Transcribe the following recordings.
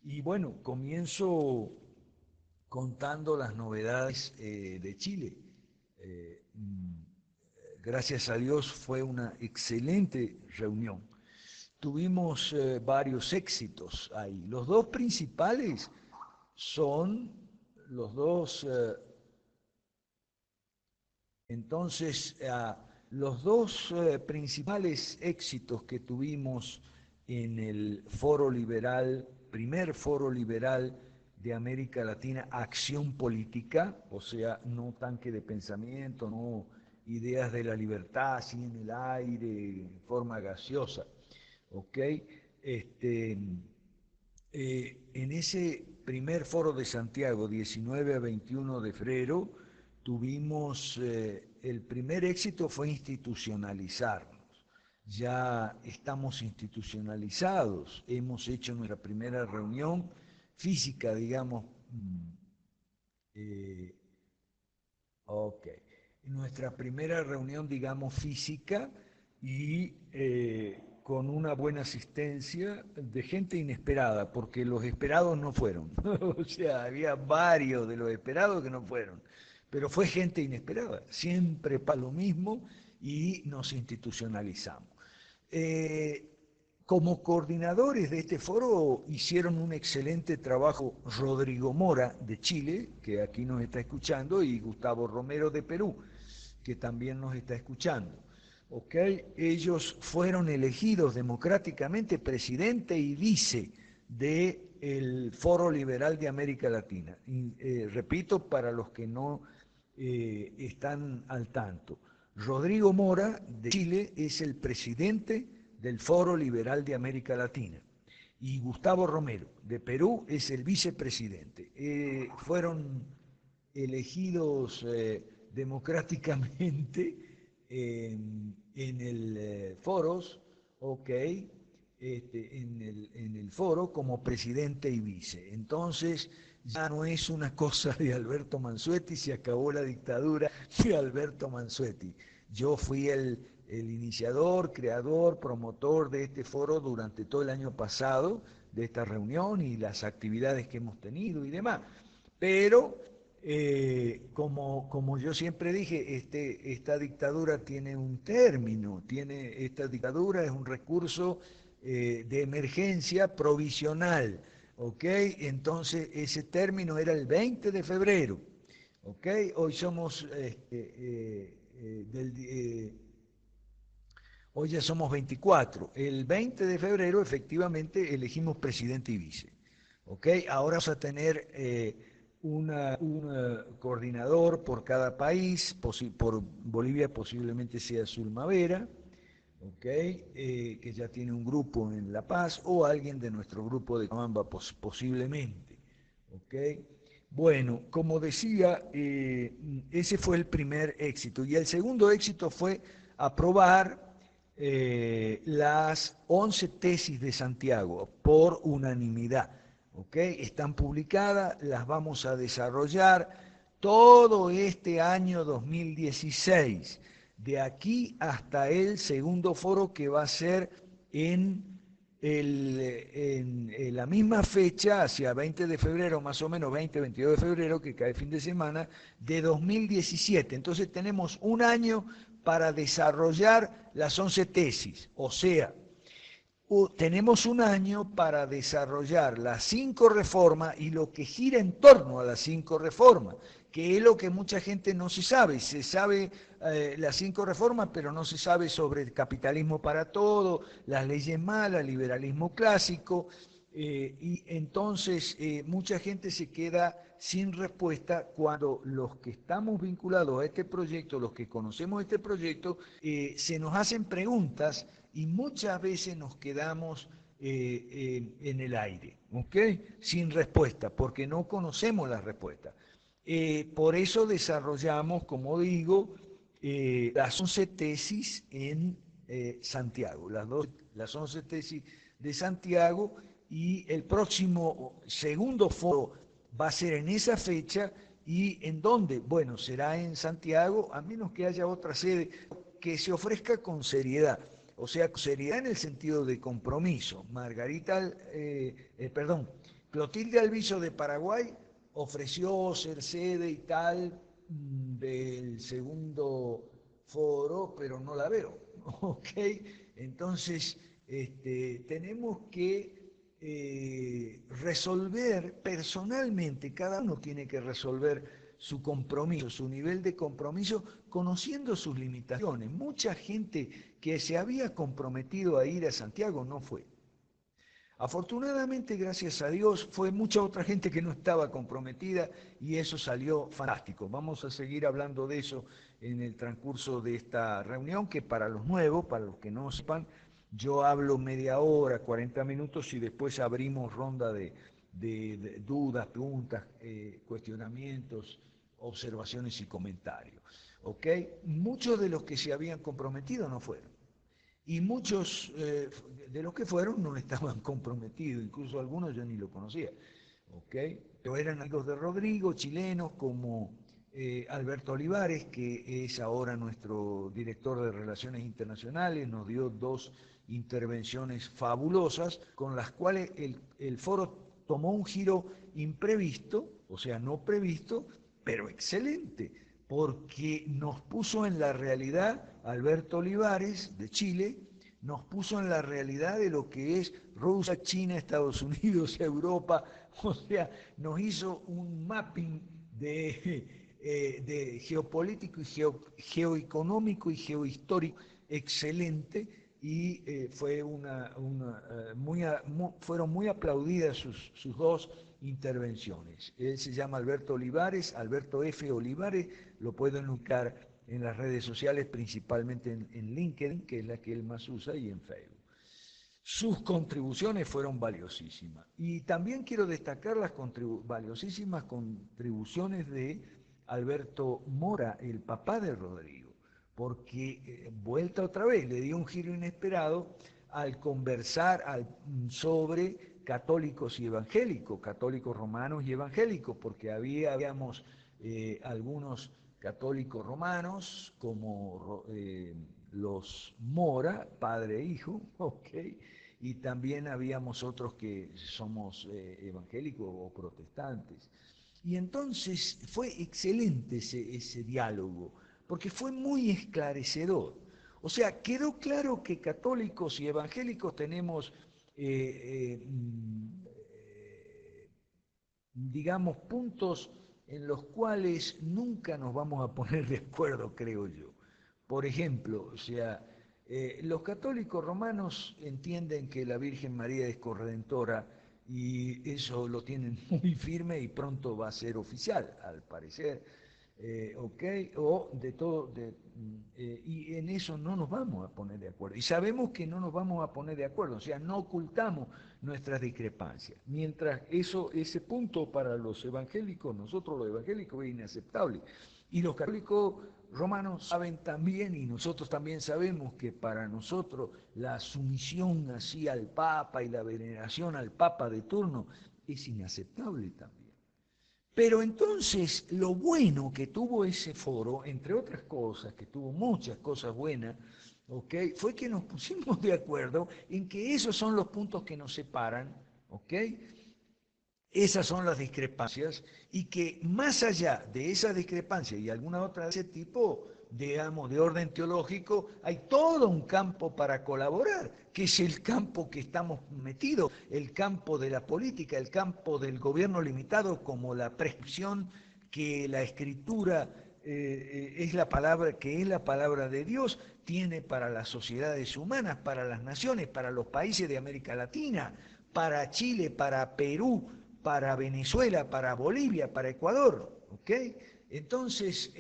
Y bueno, comienzo contando las novedades de Chile. Gracias a Dios fue una excelente reunión. Tuvimos varios éxitos ahí. Los dos principales son los dos, entonces, los dos principales éxitos que tuvimos en el Foro Liberal, primer Foro Liberal de América Latina, Acción Política, o sea, no tanque de pensamiento, no ideas de la libertad, así en el aire, en forma gaseosa, ¿ok? Este, en ese primer foro de Santiago, 19 a 21 de febrero, tuvimos, el primer éxito fue institucionalizarnos. Ya estamos institucionalizados, hemos hecho nuestra primera reunión física, digamos, eh, ok, nuestra primera reunión, digamos, física y con una buena asistencia de gente inesperada, porque los esperados no fueron. O sea, había varios de los esperados que no fueron, pero fue gente inesperada, siempre para lo mismo y nos institucionalizamos. Eh, Como coordinadores de este foro hicieron un excelente trabajo Rodrigo Mora de Chile, que aquí nos está escuchando, y Gustavo Romero de Perú, que también nos está escuchando. ¿Ok? Ellos fueron elegidos democráticamente presidente y vice del Foro Liberal de América Latina. Y, repito, para los que no están al tanto. Rodrigo Mora de Chile es el presidente del Foro Liberal de América Latina y Gustavo Romero de Perú es el vicepresidente. Fueron elegidos democráticamente en el foros, ok, en el foro como presidente y vice. Entonces ya no es una cosa de Alberto Mansuetti, se acabó la dictadura de Alberto Mansuetti. Yo fui el iniciador, creador, promotor de este foro durante todo el año pasado, de esta reunión y las actividades que hemos tenido y demás. Pero, como yo siempre dije, esta dictadura tiene un término, esta dictadura es un recurso de emergencia provisional, ¿ok? Entonces, ese término era el 20 de febrero, ¿ok? Hoy somos hoy ya somos 24. El 20 de febrero efectivamente elegimos presidente y vice. ¿Ok? Ahora vamos a tener un coordinador por cada país, por Bolivia posiblemente sea Zulma Vera, ¿ok? Que ya tiene un grupo en La Paz, o alguien de nuestro grupo de Camamba posiblemente. ¿Ok? Bueno, como decía, ese fue el primer éxito. Y el segundo éxito fue aprobar las 11 tesis de Santiago por unanimidad. ¿Ok? Están publicadas, las vamos a desarrollar todo este año 2016, de aquí hasta el segundo foro que va a ser en la misma fecha, hacia 20 de febrero, más o menos 20, 22 de febrero, que cae fin de semana, de 2017. Entonces tenemos un año para desarrollar las 11 tesis, o sea, tenemos un año para desarrollar las 5 reformas y lo que gira en torno a las 5 reformas, que es lo que mucha gente no se sabe. Se sabe las 5 reformas, pero no se sabe sobre el capitalismo para todo, las leyes malas, el liberalismo clásico, y entonces mucha gente se queda sin respuesta cuando los que estamos vinculados a este proyecto, los que conocemos este proyecto, se nos hacen preguntas y muchas veces nos quedamos en el aire, ¿ok? Sin respuesta, porque no conocemos la respuesta. Por eso desarrollamos, como digo, las 11 tesis en Santiago, las 11 tesis de Santiago, y el próximo segundo foro va a ser en esa fecha. ¿Y en dónde? Bueno, será en Santiago, a menos que haya otra sede que se ofrezca con seriedad. O sea, seriedad en el sentido de compromiso. Perdón, Clotilde Alviso de Paraguay ofreció ser sede y tal del segundo foro, pero no la veo, ¿ok? Entonces, tenemos que resolver personalmente, cada uno tiene que resolver su compromiso, su nivel de compromiso, conociendo sus limitaciones. Mucha gente que se había comprometido a ir a Santiago no fue. Afortunadamente, gracias a Dios, fue mucha otra gente que no estaba comprometida y eso salió fantástico. Vamos a seguir hablando de eso en el transcurso de esta reunión, que para los nuevos, para los que no sepan, yo hablo media hora, 40 minutos y después abrimos ronda de dudas, preguntas, cuestionamientos, observaciones y comentarios. ¿Ok? Muchos de los que se habían comprometido no fueron. Y muchos de los que fueron no estaban comprometidos, incluso algunos yo ni lo conocía. ¿Ok? Pero eran amigos de Rodrigo, chilenos como Alberto Olivares, que es ahora nuestro director de Relaciones Internacionales, nos dio 2 intervenciones fabulosas con las cuales el foro tomó un giro imprevisto, o sea, no previsto, pero excelente, porque nos puso en la realidad, Alberto Olivares, de Chile, nos puso en la realidad de lo que es Rusia, China, Estados Unidos, Europa, o sea, nos hizo un mapping de geopolítico y geoeconómico y geohistórico excelente y fueron muy aplaudidas sus 2 intervenciones. Él se llama Alberto Olivares, Alberto F. Olivares, lo pueden buscar en las redes sociales, principalmente en LinkedIn, que es la que él más usa, y en Facebook. Sus contribuciones fueron valiosísimas. Y también quiero destacar las valiosísimas contribuciones de Alberto Mora, el papá de Rodrigo, porque vuelta otra vez, le dio un giro inesperado al conversar sobre católicos y evangélicos, católicos romanos y evangélicos, porque habíamos algunos católicos romanos como los Mora, padre e hijo, ¿ok? Y también habíamos otros que somos evangélicos o protestantes. Y entonces fue excelente ese diálogo, porque fue muy esclarecedor. O sea, quedó claro que católicos y evangélicos tenemos, digamos, puntos en los cuales nunca nos vamos a poner de acuerdo, creo yo. Por ejemplo, o sea, los católicos romanos entienden que la Virgen María es corredentora y eso lo tienen muy firme y pronto va a ser oficial, al parecer. ¿Ok? O de todo, y en eso no nos vamos a poner de acuerdo. Y sabemos que no nos vamos a poner de acuerdo, o sea, no ocultamos nuestras discrepancias. Mientras ese punto para los evangélicos, nosotros los evangélicos, es inaceptable. Y los católicos romanos saben también, y nosotros también sabemos, que para nosotros la sumisión así al Papa y la veneración al Papa de turno es inaceptable también. Pero entonces lo bueno que tuvo ese foro, entre otras cosas, que tuvo muchas cosas buenas, ¿okay?, fue que nos pusimos de acuerdo en que esos son los puntos que nos separan, ¿ok? Esas son las discrepancias y que más allá de esas discrepancias y alguna otra de ese tipo, digamos, de orden teológico, hay todo un campo para colaborar, que es el campo que estamos metidos, el campo de la política, el campo del gobierno limitado, como la prescripción que la Escritura es la palabra, que es la palabra de Dios, tiene para las sociedades humanas, para las naciones, para los países de América Latina, para Chile, para Perú, para Venezuela, para Bolivia, para Ecuador, ¿ok? Entonces,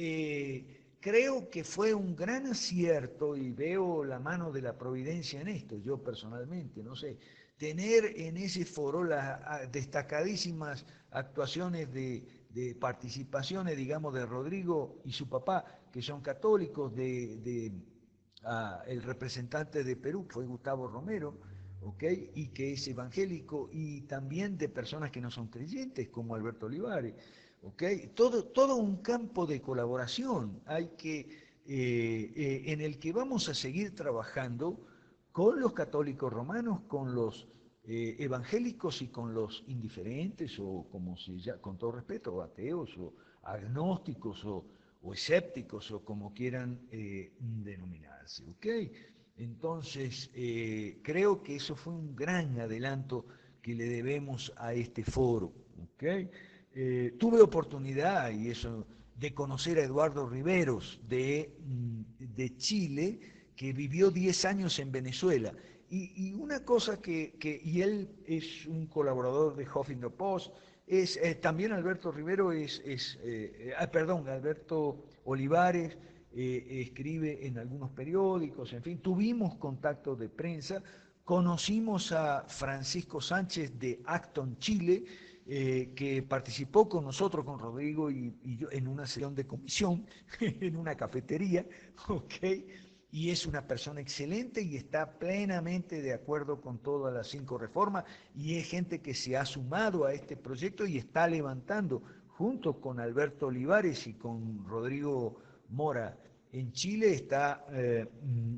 creo que fue un gran acierto y veo la mano de la providencia en esto, yo personalmente, no sé, tener en ese foro las destacadísimas actuaciones de participaciones, digamos, de Rodrigo y su papá, que son católicos, el representante de Perú, que fue Gustavo Romero, ¿okay?, y que es evangélico, y también de personas que no son creyentes, como Alberto Olivares, ¿okay? Todo un campo de colaboración en el que vamos a seguir trabajando con los católicos romanos, con los evangélicos y con los indiferentes, o como se llama, con todo respeto, ateos o agnósticos o escépticos, o como quieran denominarse. ¿Ok? Entonces, creo que eso fue un gran adelanto que le debemos a este foro. ¿Ok? Tuve oportunidad, y eso, de conocer a Eduardo Riveros de Chile, que vivió 10 años en Venezuela. Y una cosa y él es un colaborador de Huffington Post, también Alberto Rivero perdón, Alberto Olivares escribe en algunos periódicos, en fin, tuvimos contacto de prensa, conocimos a Francisco Sánchez de Acton, Chile, que participó con nosotros, con Rodrigo y yo, en una sesión de comisión, en una cafetería, ¿ok? Y es una persona excelente y está plenamente de acuerdo con todas las 5 reformas, y es gente que se ha sumado a este proyecto y está levantando, junto con Alberto Olivares y con Rodrigo Mora, en Chile está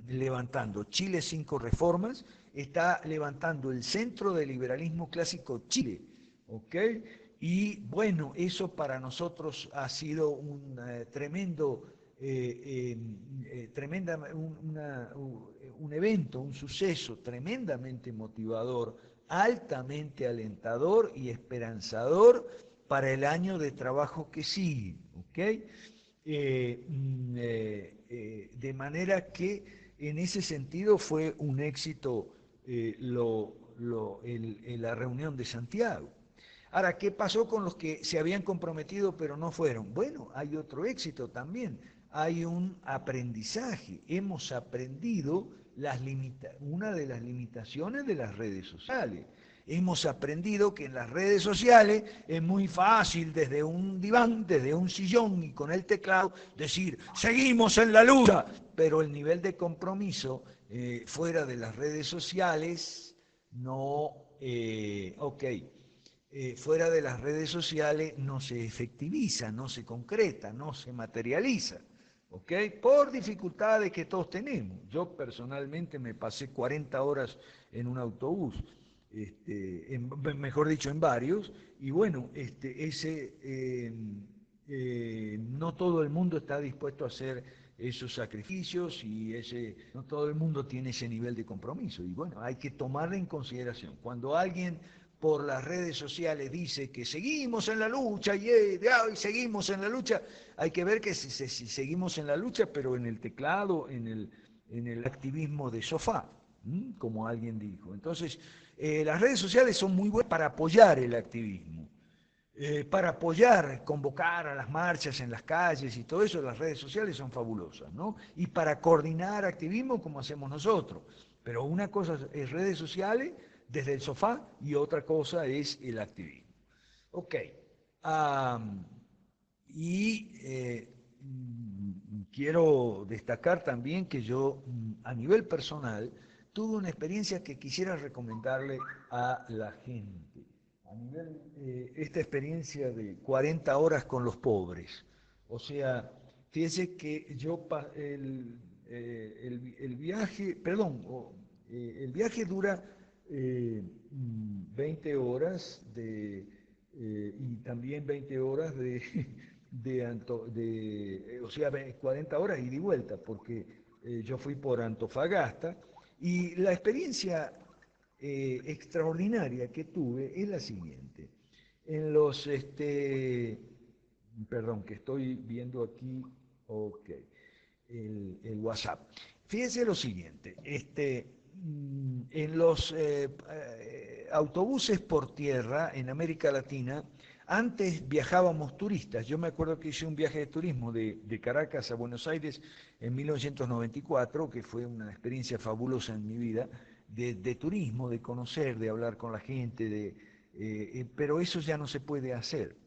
levantando Chile 5 reformas, está levantando el Centro de Liberalismo Clásico Chile, ¿ok? Y bueno, eso para nosotros ha sido un tremendo, un evento, un suceso tremendamente motivador, altamente alentador y esperanzador para el año de trabajo que sigue, ¿ok? De manera que en ese sentido fue un éxito la reunión de Santiago. Ahora, ¿qué pasó con los que se habían comprometido pero no fueron? Bueno, hay otro éxito también, hay un aprendizaje. Hemos aprendido una de las limitaciones de las redes sociales. Hemos aprendido que en las redes sociales es muy fácil desde un diván, desde un sillón y con el teclado decir, seguimos en la lucha, pero el nivel de compromiso fuera de las redes sociales no, fuera de las redes sociales no se efectiviza, no se concreta, no se materializa. ¿Ok? Por dificultades que todos tenemos. Yo personalmente me pasé 40 horas en un autobús, mejor dicho, en varios, y bueno, no todo el mundo está dispuesto a hacer esos sacrificios y no todo el mundo tiene ese nivel de compromiso. Y bueno, hay que tomarlo en consideración. Cuando alguien por las redes sociales dice que seguimos en la lucha y seguimos en la lucha, hay que ver que si seguimos en la lucha, pero en el teclado, en el activismo de sofá, como alguien dijo. Entonces, las redes sociales son muy buenas para apoyar el activismo, para apoyar, convocar a las marchas en las calles y todo eso. Las redes sociales son fabulosas, ¿no? Y para coordinar activismo como hacemos nosotros. Pero una cosa es redes sociales desde el sofá y otra cosa es el activismo. Ok. Y quiero destacar también que yo, a nivel personal, tuve una experiencia que quisiera recomendarle a la gente. A nivel, esta experiencia de 40 horas con los pobres. O sea, fíjese que el viaje, perdón, el viaje dura 20 horas y también 20 horas o sea, 40 horas ida y vuelta, porque yo fui por Antofagasta, y la experiencia extraordinaria que tuve es la siguiente. En perdón, que estoy viendo aquí, ok, el WhatsApp. Fíjense lo siguiente, en los autobuses por tierra en América Latina, antes viajábamos turistas. Yo me acuerdo que hice un viaje de turismo de Caracas a Buenos Aires en 1994, que fue una experiencia fabulosa en mi vida, de turismo, de conocer, de hablar con la gente, pero eso ya no se puede hacer.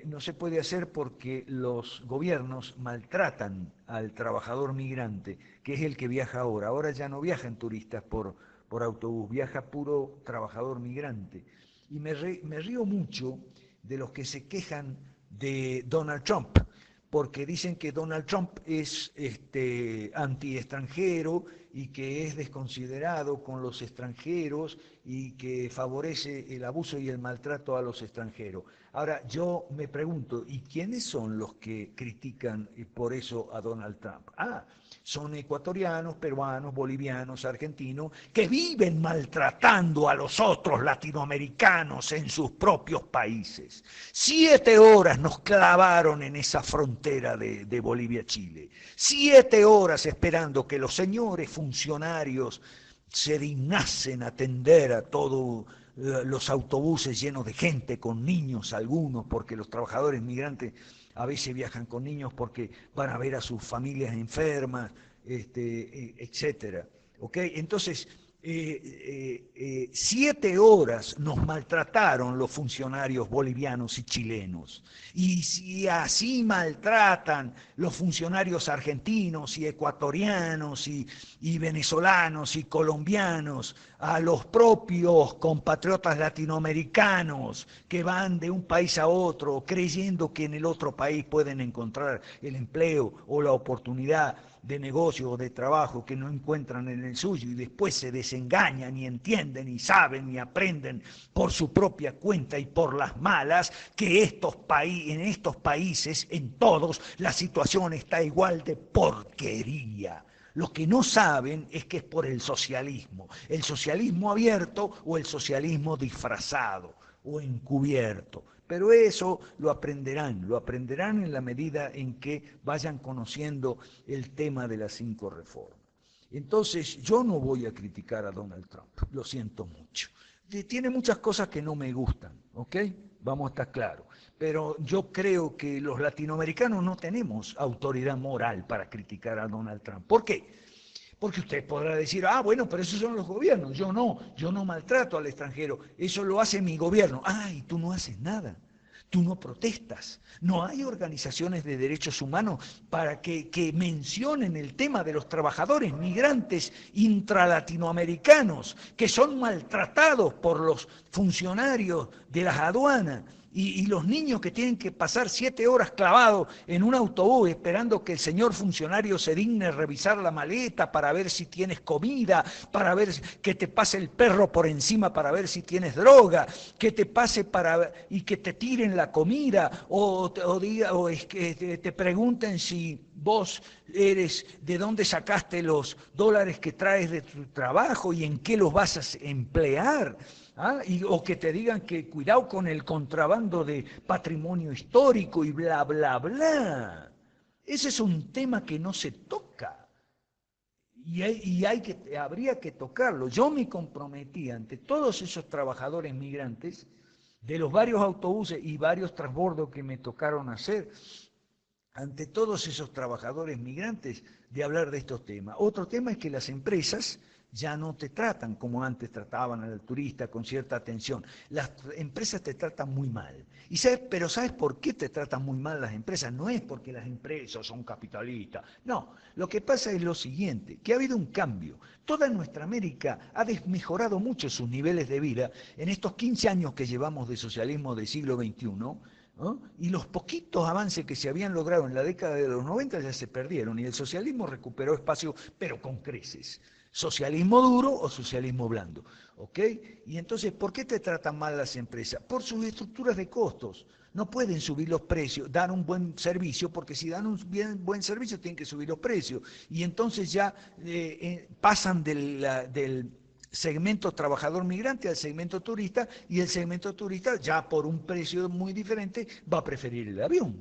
No se puede hacer porque los gobiernos maltratan al trabajador migrante, que es el que viaja ahora. Ahora ya no viajan turistas por autobús, viaja puro trabajador migrante. Y me río mucho de los que se quejan de Donald Trump, porque dicen que Donald Trump es anti-extranjero y que es desconsiderado con los extranjeros y que favorece el abuso y el maltrato a los extranjeros. Ahora, yo me pregunto, ¿y quiénes son los que critican por eso a Donald Trump? Son ecuatorianos, peruanos, bolivianos, argentinos, que viven maltratando a los otros latinoamericanos en sus propios países. 7 horas nos clavaron en esa frontera de Bolivia-Chile. 7 horas esperando que los señores funcionarios se dignasen a atender a todos los autobuses llenos de gente, con niños algunos, porque los trabajadores migrantes a veces viajan con niños porque van a ver a sus familias enfermas, etcétera. ¿Ok? Entonces, 7 horas nos maltrataron los funcionarios bolivianos y chilenos. Y si así maltratan los funcionarios argentinos y ecuatorianos y venezolanos y colombianos a los propios compatriotas latinoamericanos que van de un país a otro creyendo que en el otro país pueden encontrar el empleo o la oportunidad de negocio o de trabajo que no encuentran en el suyo y después se desengañan y entienden y saben y aprenden por su propia cuenta y por las malas que en estos países, en todos, la situación está igual de porquería. Lo que no saben es que es por el socialismo abierto o el socialismo disfrazado o encubierto. Pero eso lo aprenderán en la medida en que vayan conociendo el tema de las 5 reformas. Entonces, yo no voy a criticar a Donald Trump, lo siento mucho. Tiene muchas cosas que no me gustan, ¿ok? Vamos a estar claros. Pero yo creo que los latinoamericanos no tenemos autoridad moral para criticar a Donald Trump. ¿Por qué? Porque usted podrá decir, bueno, pero esos son los gobiernos, yo no maltrato al extranjero, eso lo hace mi gobierno. Y tú no haces nada, tú no protestas. No hay organizaciones de derechos humanos para que mencionen el tema de los trabajadores migrantes intralatinoamericanos que son maltratados por los funcionarios de las aduanas. Y los niños que tienen que pasar 7 horas clavados en un autobús esperando que el señor funcionario se digne revisar la maleta para ver si tienes comida, para ver que te pase el perro por encima para ver si tienes droga, que te pase y que te tiren la comida, o es que te pregunten si vos eres, de dónde sacaste los dólares que traes de tu trabajo y en qué los vas a emplear. O que te digan que cuidado con el contrabando de patrimonio histórico y bla, bla, bla. Ese es un tema que no se toca y habría que tocarlo. Yo me comprometí ante todos esos trabajadores migrantes de los varios autobuses y varios transbordos que me tocaron hacer, ante todos esos trabajadores migrantes, de hablar de estos temas. Otro tema es que las empresas ya no te tratan como antes trataban al turista con cierta atención. Las empresas te tratan muy mal. Pero ¿sabes por qué te tratan muy mal las empresas? No es porque las empresas son capitalistas. No, lo que pasa es lo siguiente, que ha habido un cambio. Toda nuestra América ha desmejorado mucho sus niveles de vida en estos 15 años que llevamos de socialismo del siglo XXI. Y los poquitos avances que se habían logrado en la década de los 90 ya se perdieron y el socialismo recuperó espacio, pero con creces. ¿Socialismo duro o socialismo blando? ¿Ok? Y entonces, ¿por qué te tratan mal las empresas? Por sus estructuras de costos. No pueden subir los precios, dar un buen servicio, porque si dan un buen servicio tienen que subir los precios. Y entonces ya pasan del segmento trabajador migrante al segmento turista, y el segmento turista ya por un precio muy diferente va a preferir el avión.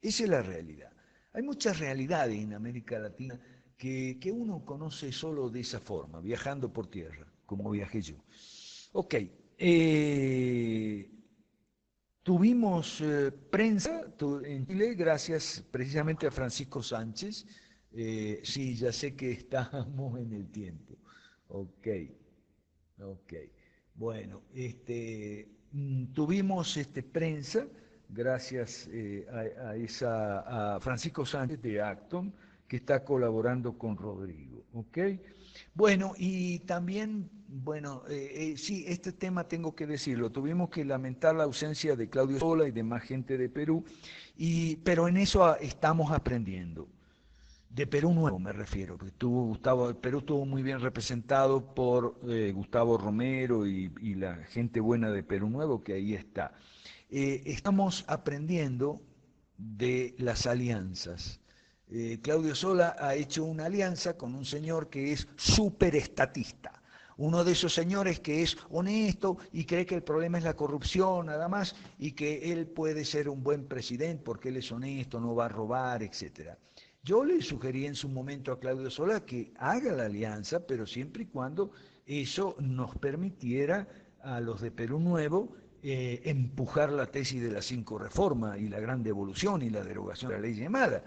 Esa es la realidad. Hay muchas realidades en América Latina que uno conoce solo de esa forma, viajando por tierra, como viajé yo. Ok, tuvimos prensa en Chile gracias precisamente a Francisco Sánchez. Sí, ya sé que estamos en el tiempo. Ok, ok. Bueno, tuvimos prensa gracias a Francisco Sánchez de Acton, que está colaborando con Rodrigo, ¿ok? Bueno, y también, bueno, sí, este tema tengo que decirlo, tuvimos que lamentar la ausencia de Claudio Sola y de más gente de Perú, pero en eso estamos aprendiendo. De Perú Nuevo me refiero, porque Perú estuvo muy bien representado por Gustavo Romero y la gente buena de Perú Nuevo que ahí está. Estamos aprendiendo de las alianzas. Claudio Sola ha hecho una alianza con un señor que es súper estatista, uno de esos señores que es honesto y cree que el problema es la corrupción nada más y que él puede ser un buen presidente porque él es honesto, no va a robar, etcétera. Yo le sugerí en su momento a Claudio Sola que haga la alianza, pero siempre y cuando eso nos permitiera a los de Perú Nuevo empujar la tesis de las 5 reformas y la gran devolución y la derogación de la ley llamada,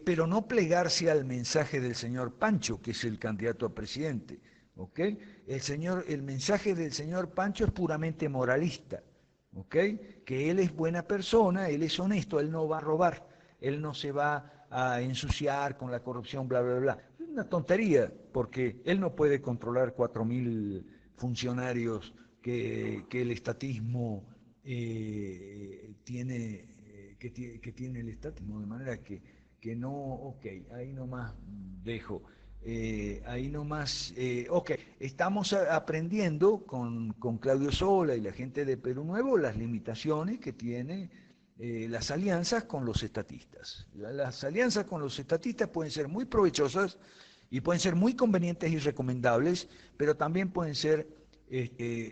pero no plegarse al mensaje del señor Pancho, que es el candidato a presidente. ¿Ok? El mensaje del señor Pancho es puramente moralista. ¿Ok? Que él es buena persona, él es honesto, él no va a robar, él no se va a ensuciar con la corrupción, bla, bla, bla. Es una tontería, porque él no puede controlar 4.000 funcionarios que el estatismo que tiene el estatismo, de manera que no, ok, ahí nomás dejo. Ahí nomás, ok, estamos aprendiendo con Claudio Sola y la gente de Perú Nuevo las limitaciones que tiene las alianzas con los estatistas. Las alianzas con los estatistas pueden ser muy provechosas y pueden ser muy convenientes y recomendables, pero también pueden ser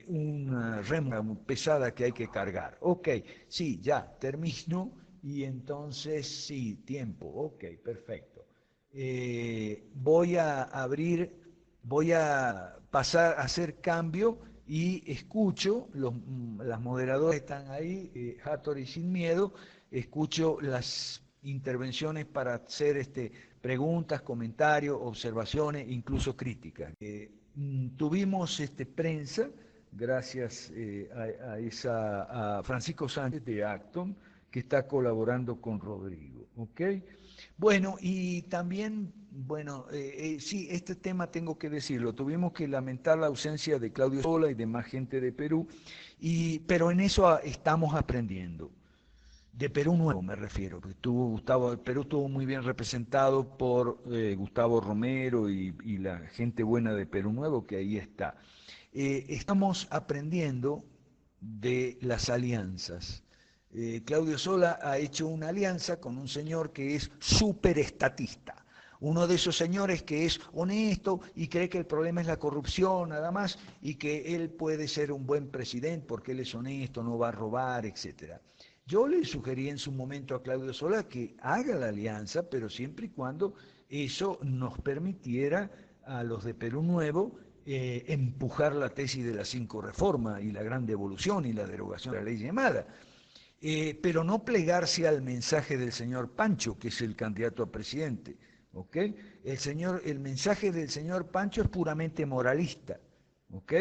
una rema pesada que hay que cargar. Ok, sí, ya, termino y entonces sí, tiempo, ok, perfecto. Voy a pasar a hacer cambio y escucho, las moderadoras están ahí, Hattori sin miedo, escucho las intervenciones para hacer preguntas, comentarios, observaciones, incluso críticas. Tuvimos prensa, gracias a Francisco Sánchez de Acton, que está colaborando con Rodrigo. ¿Ok? Bueno, y también, bueno, sí, este tema tengo que decirlo, tuvimos que lamentar la ausencia de Claudio Sola y de más gente de Perú, pero en eso estamos aprendiendo. De Perú Nuevo me refiero, porque Perú estuvo muy bien representado por Gustavo Romero y la gente buena de Perú Nuevo que ahí está. Estamos aprendiendo de las alianzas. Claudio Sola ha hecho una alianza con un señor que es súper estatista, uno de esos señores que es honesto y cree que el problema es la corrupción nada más y que él puede ser un buen presidente porque él es honesto, no va a robar, etcétera. Yo le sugerí en su momento a Claudio Sola que haga la alianza, pero siempre y cuando eso nos permitiera a los de Perú Nuevo empujar la tesis de las 5 reformas y la gran devolución y la derogación de la ley llamada, pero no plegarse al mensaje del señor Pancho, que es el candidato a presidente. ¿Ok? El mensaje del señor Pancho es puramente moralista. ¿Ok?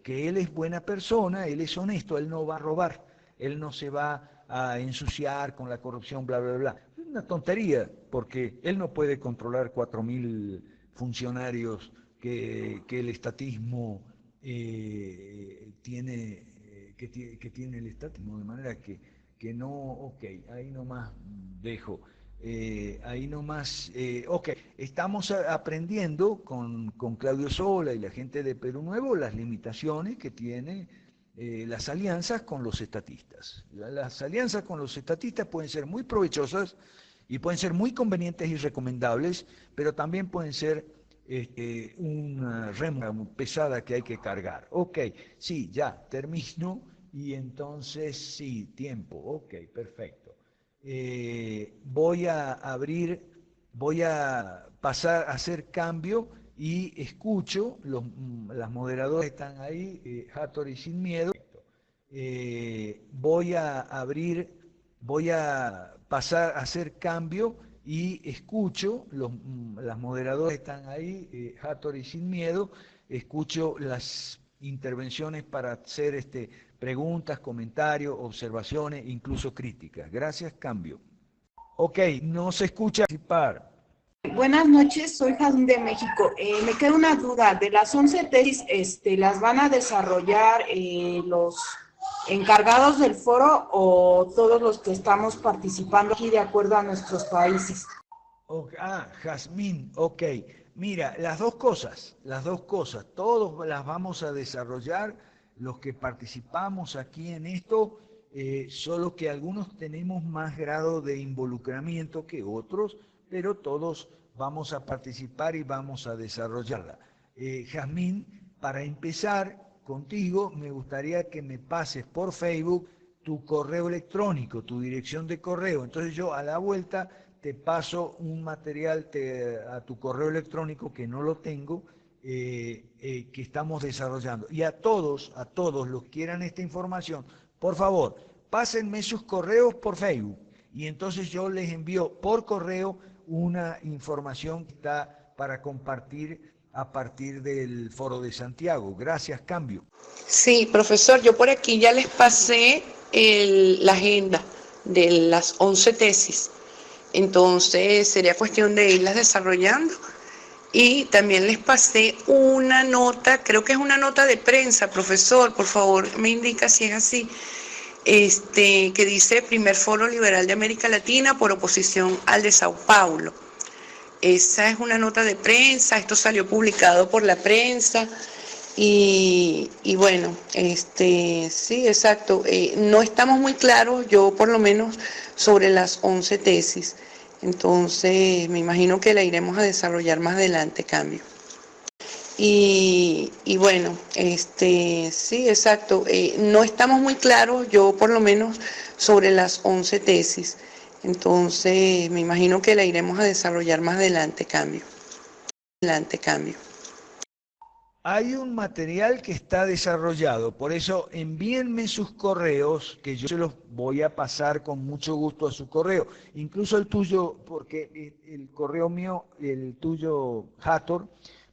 Que él es buena persona, él es honesto, él no va a robar, él no se va a ensuciar con la corrupción, bla, bla, bla. Es una tontería, porque él no puede controlar 4.000 funcionarios que el estatismo que tiene el estatismo, de manera que no, ok, ahí nomás dejo. Ahí nomás, ok, estamos aprendiendo con Claudio Sola y la gente de Perú Nuevo las limitaciones que tiene las alianzas con los estatistas. Las alianzas con los estatistas pueden ser muy provechosas y pueden ser muy convenientes y recomendables, pero también pueden ser una rema pesada que hay que cargar. Ok, sí, ya, termino y entonces sí, tiempo, ok, perfecto. Voy a pasar a hacer cambio y escucho, las moderadoras están ahí, Hattori sin miedo. Voy a pasar a hacer cambio y escucho, las moderadoras están ahí, Hattori sin miedo, escucho las intervenciones para hacer preguntas, comentarios, observaciones, incluso críticas. Gracias, cambio. Ok, no se escucha participar. Buenas noches, soy Jazmín de México. Me queda una duda, de las 11 tesis, ¿las van a desarrollar los encargados del foro o todos los que estamos participando aquí de acuerdo a nuestros países? Jazmín, ok. Mira, las dos cosas, todos las vamos a desarrollar, los que participamos aquí en esto, solo que algunos tenemos más grado de involucramiento que otros, pero todos vamos a participar y vamos a desarrollarla. Jazmín, para empezar contigo, me gustaría que me pases por Facebook tu correo electrónico, tu dirección de correo. Entonces yo a la vuelta te paso un material a tu correo electrónico que no lo tengo, que estamos desarrollando. Y a todos los que quieran esta información, por favor, pásenme sus correos por Facebook. Y entonces yo les envío por correo una información que está para compartir a partir del Foro de Santiago. Gracias, Cambio. Sí, profesor, yo por aquí ya les pasé la agenda de las 11 tesis. Entonces sería cuestión de irlas desarrollando. Y también les pasé una nota, creo que es una nota de prensa, profesor, por favor me indica si es así, que dice Primer Foro Liberal de América Latina por oposición al de Sao Paulo. Esa es una nota de prensa, esto salió publicado por la prensa. Y bueno, sí, exacto. No estamos muy claros, yo por lo menos, sobre las 11 tesis. Entonces, me imagino que la iremos a desarrollar más adelante, cambio. Y bueno, sí, exacto. No estamos muy claros, yo por lo menos, sobre las 11 tesis. Entonces, me imagino que la iremos a desarrollar más adelante, cambio. Adelante, cambio. Hay un material que está desarrollado, por eso envíenme sus correos, que yo se los voy a pasar con mucho gusto a su correo, incluso el tuyo, porque el correo mío, el tuyo, Hathor,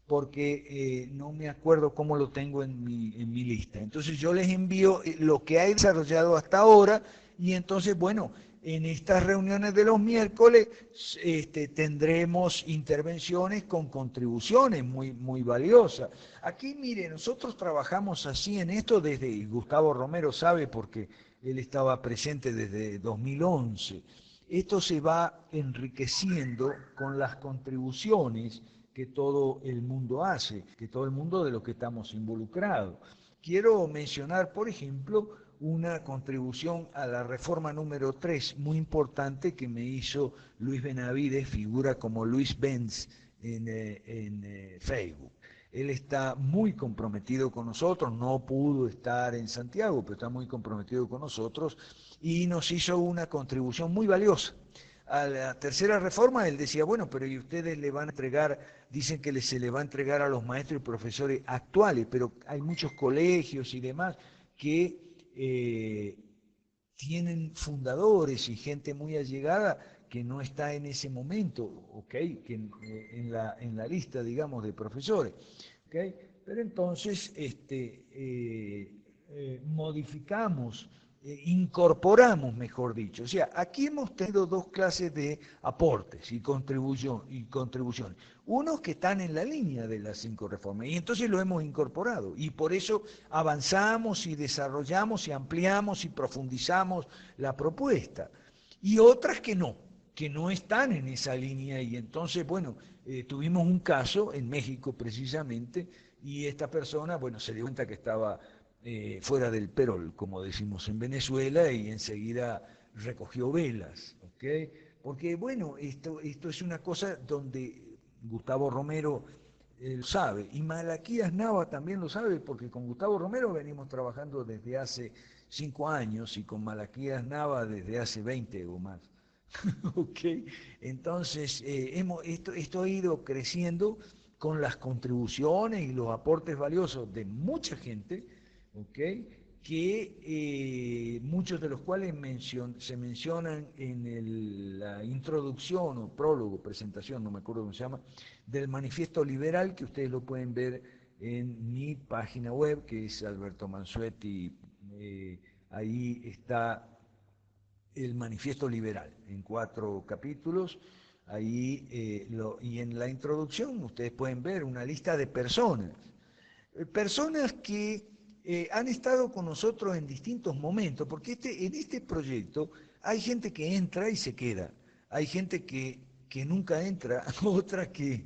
porque no me acuerdo cómo lo tengo en mi lista. Entonces yo les envío lo que hay desarrollado hasta ahora y entonces, bueno, en estas reuniones de los miércoles tendremos intervenciones con contribuciones muy valiosas. Aquí, mire, nosotros trabajamos así en esto desde, y Gustavo Romero sabe porque él estaba presente desde 2011. Esto se va enriqueciendo con las contribuciones que todo el mundo hace, que todo el mundo de lo que estamos involucrados. Quiero mencionar, por ejemplo, una contribución a la reforma número 3 muy importante que me hizo Luis Benavides, figura como Luis Benz en Facebook. Él está muy comprometido con nosotros, no pudo estar en Santiago, pero está muy comprometido con nosotros y nos hizo una contribución muy valiosa. A la tercera reforma él decía, bueno, pero ¿y ustedes le van a entregar, dicen que se le va a entregar a los maestros y profesores actuales, pero hay muchos colegios y demás que tienen fundadores y gente muy allegada que no está en ese momento, ¿ok? Que en la lista, digamos, de profesores, ¿ok? Pero entonces modificamos, incorporamos, mejor dicho. O sea, aquí hemos tenido dos clases de aportes y contribuciones. Unos que están en la línea de las 5 reformas, y entonces lo hemos incorporado. Y por eso avanzamos y desarrollamos y ampliamos y profundizamos la propuesta. Y otras que no están en esa línea. Y entonces, bueno, tuvimos un caso en México precisamente, y esta persona, bueno, se dio cuenta que estaba fuera del perol, como decimos en Venezuela, y enseguida recogió velas, ¿ok? Porque, bueno, esto es una cosa donde Gustavo Romero lo sabe, y Malaquías Nava también lo sabe, porque con Gustavo Romero venimos trabajando desde hace 5 años y con Malaquías Nava desde hace 20 o más. ¿Ok? Entonces, esto ha ido creciendo con las contribuciones y los aportes valiosos de mucha gente, ¿ok? Que muchos de los cuales se mencionan en la introducción o prólogo, presentación, no me acuerdo cómo se llama, del Manifiesto Liberal, que ustedes lo pueden ver en mi página web, que es Alberto Mansuetti. Ahí está el Manifiesto Liberal, en 4 capítulos. ahí, y en la introducción ustedes pueden ver una lista de personas. Personas que han estado con nosotros en distintos momentos, porque en este proyecto hay gente que entra y se queda, hay gente que nunca entra, otra que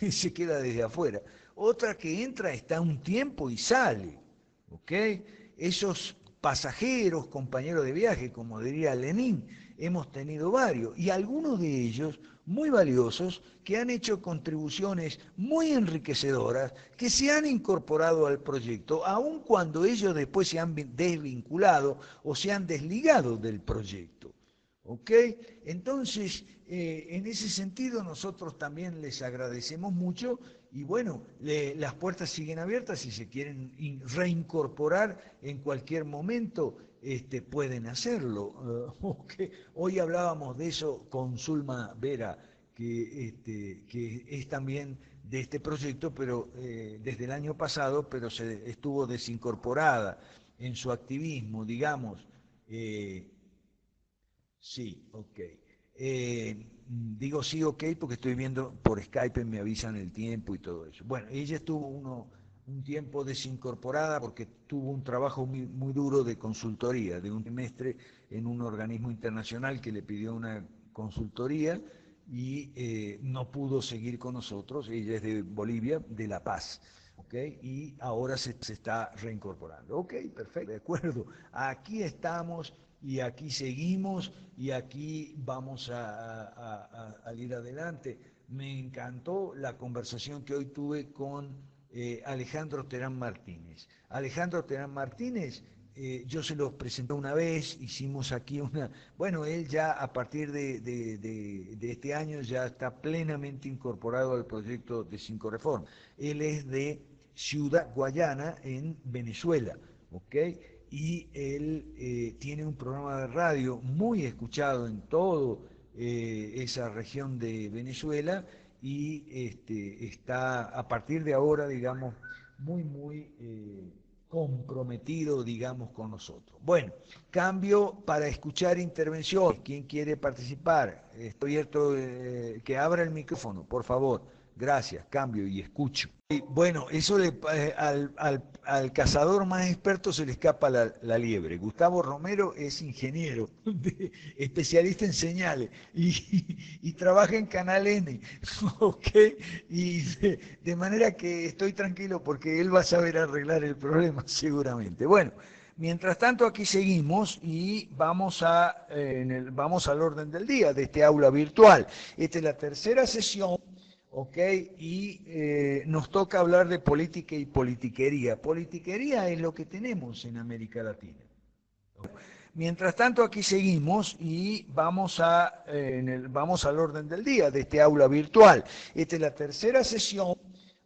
se queda desde afuera, otra que entra, está un tiempo y sale, ¿ok? Esos pasajeros, compañeros de viaje, como diría Lenin, hemos tenido varios, y algunos de ellos muy valiosos, que han hecho contribuciones muy enriquecedoras, que se han incorporado al proyecto, aun cuando ellos después se han desvinculado o se han desligado del proyecto. ¿Ok? Entonces, en ese sentido nosotros también les agradecemos mucho y bueno, las puertas siguen abiertas, si se quieren reincorporar en cualquier momento, pueden hacerlo. Okay. Hoy hablábamos de eso con Zulma Vera, que es también de este proyecto, pero desde el año pasado, pero se estuvo desincorporada en su activismo, digamos. Sí, ok. Digo sí, ok, porque estoy viendo por Skype, me avisan el tiempo y todo eso. Bueno, ella estuvo un tiempo desincorporada porque tuvo un trabajo muy, muy duro de consultoría, de un trimestre en un organismo internacional que le pidió una consultoría y no pudo seguir con nosotros. Ella es de Bolivia, de La Paz. ¿Ok? Y ahora se está reincorporando. Ok, perfecto, de acuerdo. Aquí estamos y aquí seguimos y aquí vamos a ir adelante. Me encantó la conversación que hoy tuve con Alejandro Terán Martínez. Alejandro Terán Martínez, yo se los presenté una vez, hicimos aquí una... Bueno, él ya a partir de este año ya está plenamente incorporado al proyecto de Cinco Reformas. Él es de Ciudad Guayana, en Venezuela, ¿ok? Y él tiene un programa de radio muy escuchado en toda esa región de Venezuela y está a partir de ahora, digamos, muy, muy comprometido, digamos, con nosotros. Bueno, cambio para escuchar intervenciones. ¿Quién quiere participar? Estoy abierto, que abra el micrófono, por favor. Gracias, cambio y escucho. Y bueno, eso al cazador más experto se le escapa la liebre. Gustavo Romero es ingeniero, especialista en señales y trabaja en Canal N, ¿ok? Y de manera que estoy tranquilo porque él va a saber arreglar el problema seguramente. Bueno, mientras tanto aquí seguimos y vamos al orden del día de este aula virtual. Esta es la tercera sesión. ¿Ok? Y nos toca hablar de política y politiquería. Politiquería es lo que tenemos en América Latina. Mientras tanto, aquí seguimos y vamos al orden del día de este aula virtual. Esta es la tercera sesión,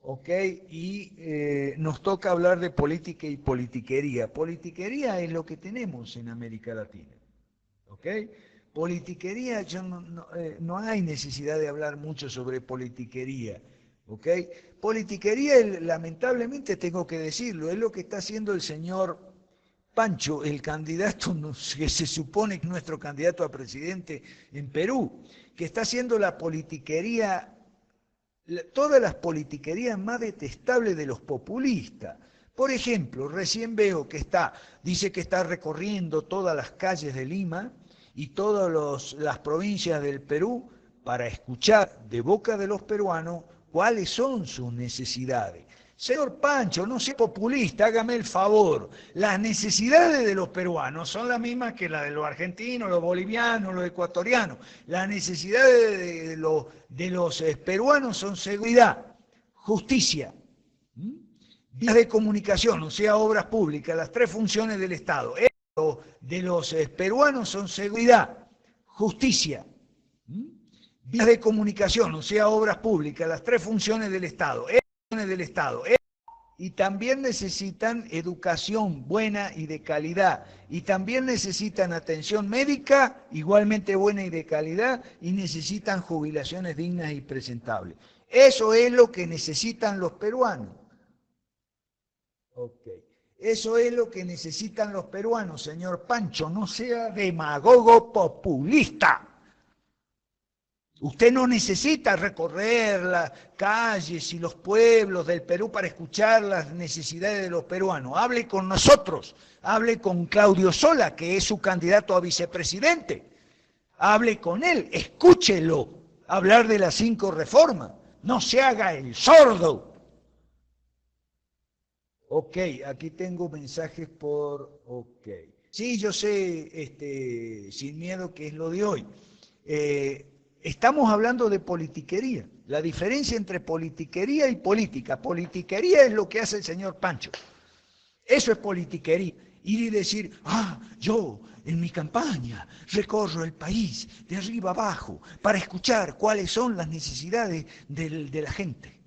¿ok? Y nos toca hablar de política y politiquería. Politiquería es lo que tenemos en América Latina, ¿ok? Politiquería, no hay necesidad de hablar mucho sobre politiquería, ¿ok? Politiquería, lamentablemente tengo que decirlo, es lo que está haciendo el señor Pancho, el candidato que se supone que es nuestro candidato a presidente en Perú, que está haciendo la politiquería, todas las politiquerías más detestables de los populistas. Por ejemplo, recién veo que dice que está recorriendo todas las calles de Lima y todas las provincias del Perú para escuchar de boca de los peruanos cuáles son sus necesidades. Señor Pancho, no sea populista, hágame el favor. Las necesidades de los peruanos son las mismas que las de los argentinos, los bolivianos, los ecuatorianos. Las necesidades de los peruanos son seguridad, justicia, vías de comunicación, o sea, obras públicas, las tres funciones del Estado. De los peruanos son seguridad, justicia, vías de comunicación, o sea, obras públicas, las tres funciones del Estado. Y también necesitan educación buena y de calidad. Y también necesitan atención médica igualmente buena y de calidad. Y necesitan jubilaciones dignas y presentables. Eso es lo que necesitan los peruanos. Ok. Eso es lo que necesitan los peruanos, señor Pancho. No sea demagogo populista. Usted no necesita recorrer las calles y los pueblos del Perú para escuchar las necesidades de los peruanos. Hable con nosotros, hable con Claudio Sola, que es su candidato a vicepresidente. Hable con él, escúchelo hablar de las 5 reformas. No se haga el sordo. Ok, aquí tengo mensajes por ok. Sí, yo sé, sin miedo, que es lo de hoy. Estamos hablando de politiquería. La diferencia entre politiquería y política. Politiquería es lo que hace el señor Pancho. Eso es politiquería. Ir y decir, yo en mi campaña recorro el país de arriba abajo para escuchar cuáles son las necesidades de la gente.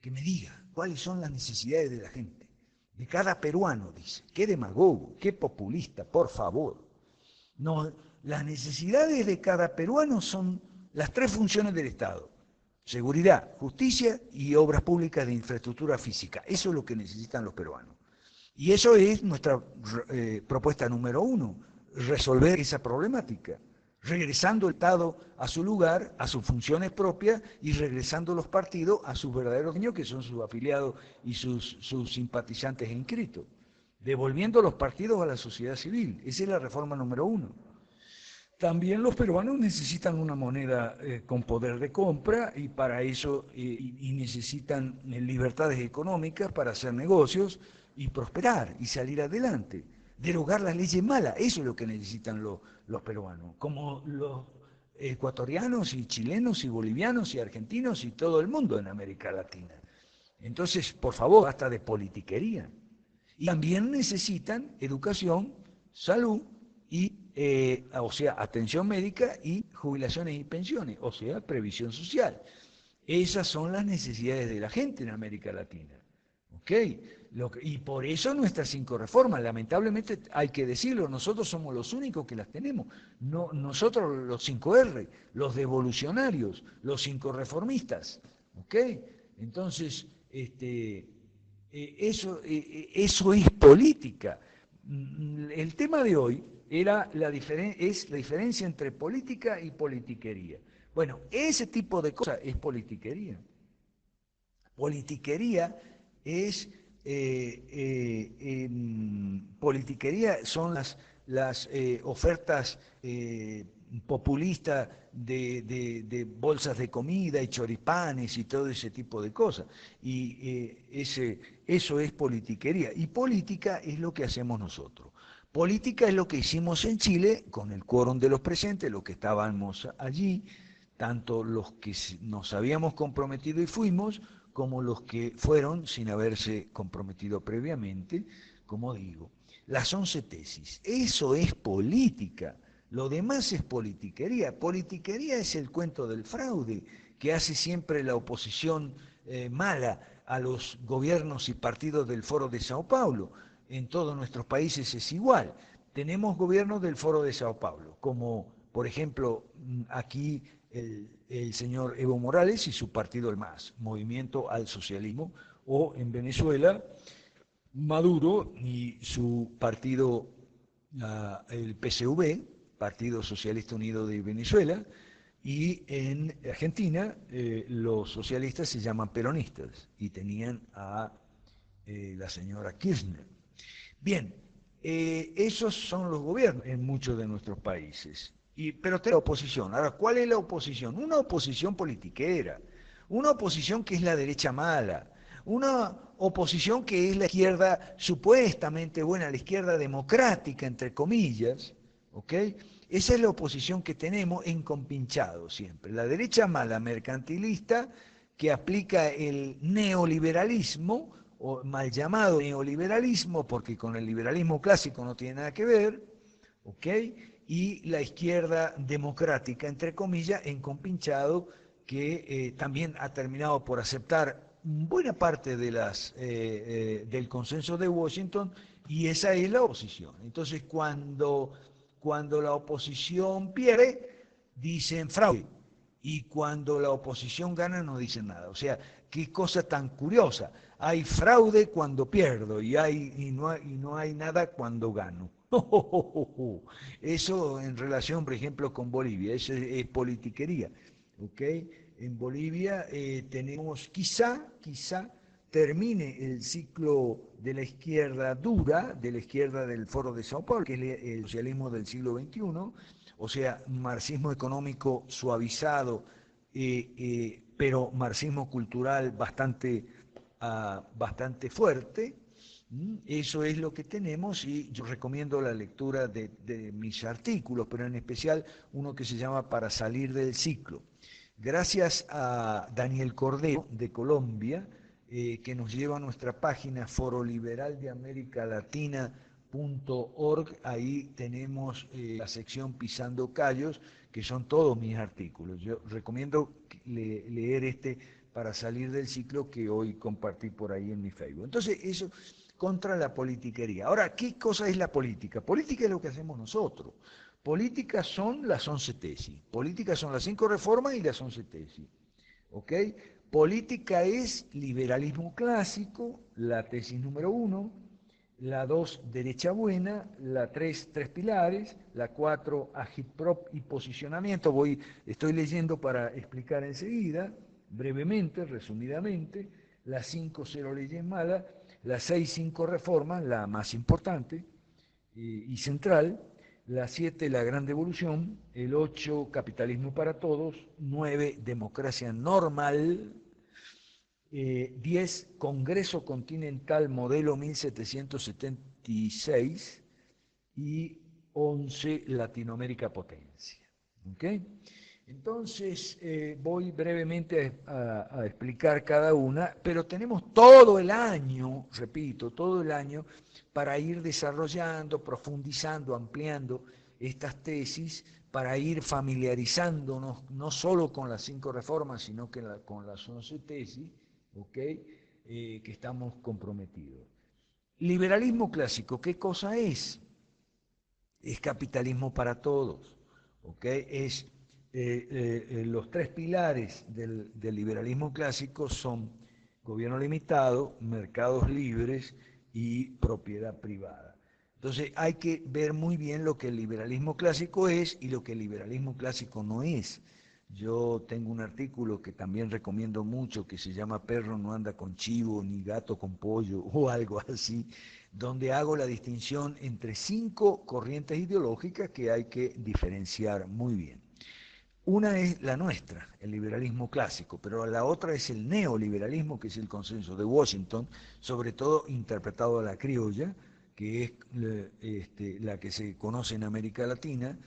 Que me diga cuáles son las necesidades de la gente. De cada peruano, dice. Qué demagogo, qué populista, por favor. No, las necesidades de cada peruano son las 3 funciones del Estado: seguridad, justicia y obras públicas de infraestructura física. Eso es lo que necesitan los peruanos. Y eso es nuestra propuesta número 1, resolver esa problemática, regresando el Estado a su lugar, a sus funciones propias, y regresando los partidos a sus verdaderos dueños, que son sus afiliados y sus simpatizantes inscritos, devolviendo los partidos a la sociedad civil. Esa es la reforma número 1. También los peruanos necesitan una moneda con poder de compra, y para eso y necesitan libertades económicas para hacer negocios y prosperar y salir adelante. Derogar las leyes malas, eso es lo que necesitan los peruanos, como los ecuatorianos y chilenos y bolivianos y argentinos y todo el mundo en América Latina. Entonces, por favor, basta de politiquería. Y también necesitan educación, salud y o sea, atención médica y jubilaciones y pensiones, o sea, previsión social. Esas son las necesidades de la gente en América Latina. ¿Ok? Y por eso nuestras 5 reformas, lamentablemente hay que decirlo, nosotros somos los únicos que las tenemos. No, nosotros los 5R, los devolucionarios, los 5 reformistas. ¿Ok? Entonces, eso es política. El tema de hoy es la diferencia entre política y politiquería. Bueno, ese tipo de cosas es politiquería. Politiquería es politiquería son las ofertas populistas de bolsas de comida y choripanes y todo ese tipo de cosas. Y eso es politiquería. Y política es lo que hacemos nosotros. Política es lo que hicimos en Chile con el quórum de los presentes, los que estábamos allí, tanto los que nos habíamos comprometido y fuimos, como los que fueron sin haberse comprometido previamente, como digo. Las 11 tesis, eso es política, lo demás es politiquería. Politiquería es el cuento del fraude que hace siempre la oposición mala a los gobiernos y partidos del Foro de Sao Paulo. En todos nuestros países es igual. Tenemos gobiernos del Foro de Sao Paulo, como por ejemplo aquí el señor Evo Morales y su partido, el MAS, Movimiento al Socialismo, o en Venezuela Maduro y su partido, el PSV, Partido Socialista Unido de Venezuela, y en Argentina los socialistas se llaman peronistas y tenían a la señora Kirchner. Bien, esos son los gobiernos en muchos de nuestros países. Pero tenemos oposición. Ahora, ¿cuál es la oposición? Una oposición politiquera, una oposición que es la derecha mala, una oposición que es la izquierda supuestamente buena, la izquierda democrática, entre comillas, ¿ok? Esa es la oposición que tenemos en compinchado siempre. La derecha mala, mercantilista, que aplica el neoliberalismo, o mal llamado neoliberalismo, porque con el liberalismo clásico no tiene nada que ver, ¿ok? Y la izquierda democrática, entre comillas, en compinchado, que también ha terminado por aceptar buena parte de del consenso de Washington, y esa es la oposición. Entonces, cuando la oposición pierde, dicen fraude, y cuando la oposición gana no dicen nada. O sea, qué cosa tan curiosa. Hay fraude cuando pierdo y no hay nada cuando gano. Eso en relación, por ejemplo, con Bolivia, eso es politiquería. ¿ok? En Bolivia tenemos, quizá termine el ciclo de la izquierda dura, de la izquierda del Foro de Sao Paulo, que es el socialismo del siglo XXI, o sea, marxismo económico suavizado, pero marxismo cultural bastante fuerte. Eso es lo que tenemos y yo recomiendo la lectura de mis artículos, pero en especial uno que se llama Para salir del ciclo. Gracias a Daniel Cordero de Colombia, que nos lleva a nuestra página foroliberaldeamericalatina.org. Ahí tenemos la sección Pisando Callos, que son todos mis artículos. Yo recomiendo leer Para salir del ciclo que hoy compartí por ahí en mi Facebook. Entonces, eso contra la politiquería. Ahora, ¿qué cosa es la política? Política es lo que hacemos nosotros. Políticas son las 11 tesis. Políticas son las 5 reformas y las 11 tesis. ¿Ok? Política es liberalismo clásico, la tesis número 1, la 2, derecha buena, la 3, tres pilares, la 4, agitprop y posicionamiento. Estoy leyendo para explicar enseguida, brevemente, resumidamente, la 5, cero leyes malas, la 6, 5 reformas, la más importante y central, la 7, la gran devolución, el 8, capitalismo para todos, 9, democracia normal, 10, Congreso Continental modelo 1776 y 11, Latinoamérica potencia. ¿Ok? Entonces, voy brevemente a explicar cada una, pero tenemos todo el año, repito, todo el año para ir desarrollando, profundizando, ampliando estas tesis, para ir familiarizándonos no solo con las 5 reformas, sino que con las 11 tesis, ¿ok? Que estamos comprometidos. Liberalismo clásico, ¿qué cosa es? Es capitalismo para todos, ¿ok? Es los 3 pilares del liberalismo clásico son gobierno limitado, mercados libres y propiedad privada. Entonces hay que ver muy bien lo que el liberalismo clásico es y lo que el liberalismo clásico no es. Yo tengo un artículo que también recomiendo mucho que se llama Perro no anda con chivo ni gato con pollo o algo así, donde hago la distinción entre 5 corrientes ideológicas que hay que diferenciar muy bien. Una es la nuestra, el liberalismo clásico, pero la otra es el neoliberalismo, que es el consenso de Washington, sobre todo interpretado a la criolla, que es la que se conoce en América Latina.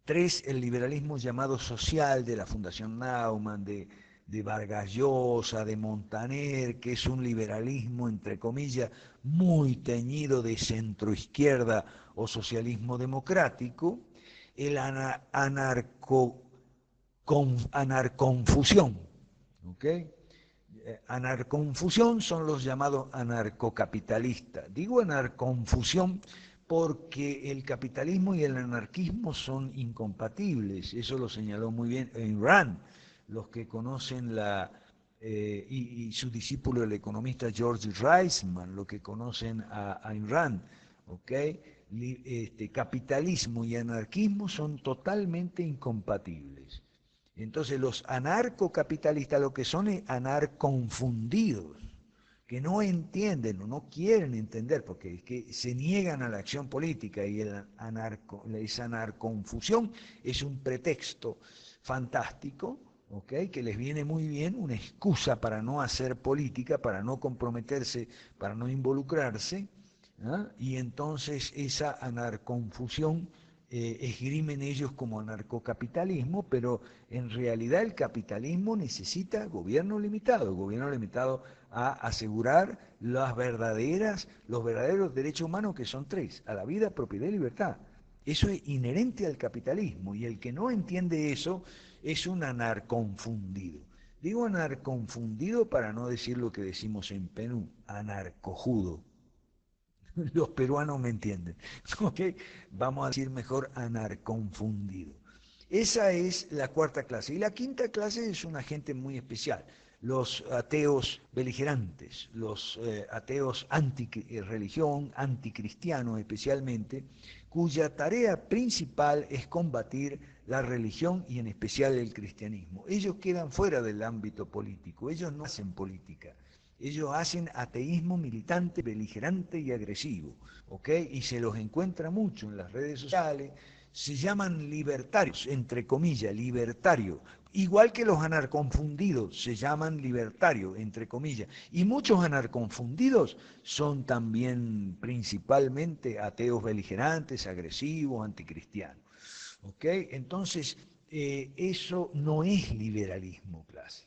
3, el liberalismo llamado social de la Fundación Naumann, de Vargas Llosa, de Montaner, que es un liberalismo, entre comillas, muy teñido de centroizquierda o socialismo democrático. El anarconfusión, ¿ok? Anarconfusión son los llamados anarcocapitalistas. Digo anarconfusión porque el capitalismo y el anarquismo son incompatibles. Eso lo señaló muy bien Ayn Rand. Los que conocen y su discípulo el economista George Reisman, los que conocen a Ayn Rand, ¿ok? Capitalismo y anarquismo son totalmente incompatibles. Entonces los anarcocapitalistas lo que son es anarconfundidos, que no entienden o no quieren entender, porque es que se niegan a la acción política y esa anarconfusión es un pretexto fantástico, ¿okay? Que les viene muy bien, una excusa para no hacer política, para no comprometerse, para no involucrarse, ¿ah? Y entonces esa anarconfusión esgrimen ellos como anarcocapitalismo, pero en realidad el capitalismo necesita gobierno limitado a asegurar los verdaderos derechos humanos, que son 3, a la vida, propiedad y libertad. Eso es inherente al capitalismo y el que no entiende eso es un anarconfundido. Digo anarconfundido para no decir lo que decimos en Perú, anarcojudo. Los peruanos me entienden, ¿ok? Vamos a decir mejor anarconfundido. Esa es la 4ª clase. Y la 5ª clase es una gente muy especial, los ateos beligerantes, los ateos anti-religión, anticristianos especialmente, cuya tarea principal es combatir la religión y en especial el cristianismo. Ellos quedan fuera del ámbito político, ellos no hacen política. Ellos hacen ateísmo militante, beligerante y agresivo, ¿ok? Y se los encuentra mucho en las redes sociales. Se llaman libertarios, entre comillas, libertarios. Igual que los anarconfundidos se llaman libertarios, entre comillas. Y muchos anarconfundidos son también principalmente ateos beligerantes, agresivos, anticristianos. ¿Ok? Entonces, eso no es liberalismo clásico.